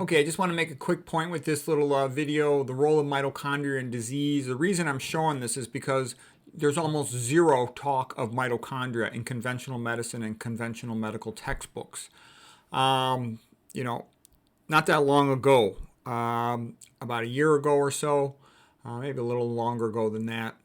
Okay, I just want to make a quick point with this little video, the role of mitochondria in disease. The reason I'm showing this is because there's almost zero talk of mitochondria in conventional medicine and conventional medical textbooks. Um, you know, not that long ago, about a year ago or so, maybe a little longer ago than that,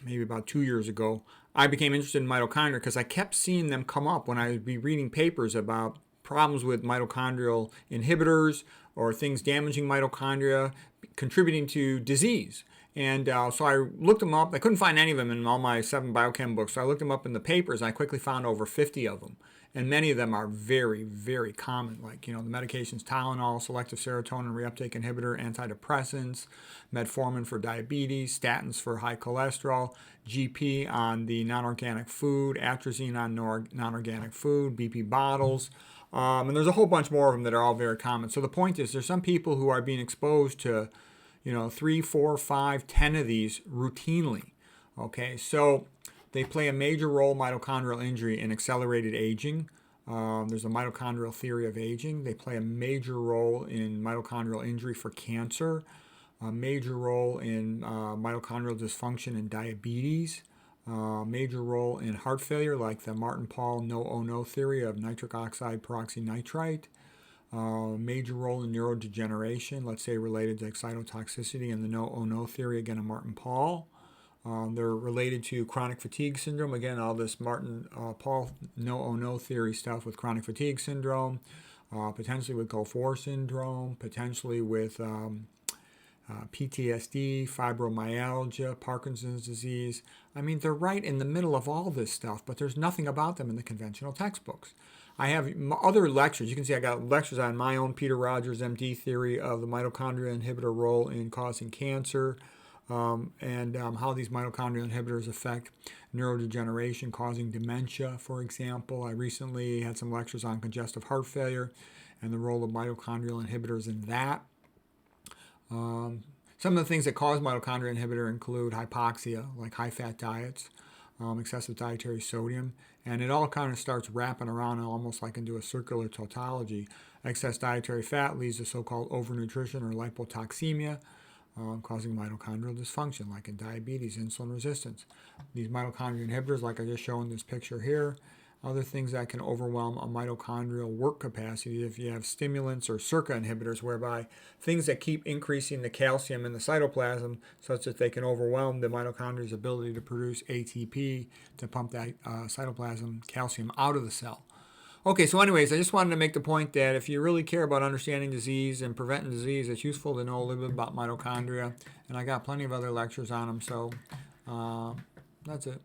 maybe about 2 years ago, I became interested in mitochondria because I kept seeing them come up when I would be reading papers about problems with mitochondrial inhibitors or things damaging mitochondria, contributing to disease. And so I looked them up. I couldn't find any of them in all my 7 biochem books. So I looked them up in the papers. And I quickly found over 50 of them. And many of them are very, very common. Like, the medications Tylenol, selective serotonin reuptake inhibitor, antidepressants, metformin for diabetes, statins for high cholesterol, GP on the non-organic food, atrazine on non-organic food, BP bottles. And there's a whole bunch more of them that are all very common. So the point is, there's some people who are being exposed to 3, 4, 5, 10 of these routinely. Okay, so they play a major role, mitochondrial injury, in accelerated aging. There's a mitochondrial theory of aging. They play a major role in mitochondrial injury for cancer, a major role in mitochondrial dysfunction and diabetes, major role in heart failure, like the Martin-Pall no-oh-no theory of nitric oxide peroxynitrite, major role in neurodegeneration, let's say related to excitotoxicity, and the no-oh-no theory, again, of Martin-Pall. They're related to chronic fatigue syndrome. Again, all this Martin-Pall no-oh-no theory stuff with chronic fatigue syndrome, potentially with Gulf War syndrome, potentially with PTSD, fibromyalgia, Parkinson's disease. I mean, they're right in the middle of all this stuff, but there's nothing about them in the conventional textbooks. I have other lectures. You can see I got lectures on my own Peter Rogers, MD, theory of the mitochondria inhibitor role in causing cancer, and how these mitochondrial inhibitors affect neurodegeneration, causing dementia, for example. I recently had some lectures on congestive heart failure and the role of mitochondrial inhibitors in that. Some of the things that cause mitochondria inhibitor include hypoxia, like high-fat diets, excessive dietary sodium, and it all kind of starts wrapping around almost like into a circular tautology. Excess dietary fat leads to so-called overnutrition or lipotoxemia, causing mitochondrial dysfunction, like in diabetes, insulin resistance. These mitochondria inhibitors, like I just showed in this picture here, other things that can overwhelm a mitochondrial work capacity if you have stimulants or SERCA inhibitors, whereby things that keep increasing the calcium in the cytoplasm such that they can overwhelm the mitochondria's ability to produce ATP to pump that cytoplasm calcium out of the cell. Okay, so anyways, I just wanted to make the point that if you really care about understanding disease and preventing disease, it's useful to know a little bit about mitochondria. And I got plenty of other lectures on them, so that's it.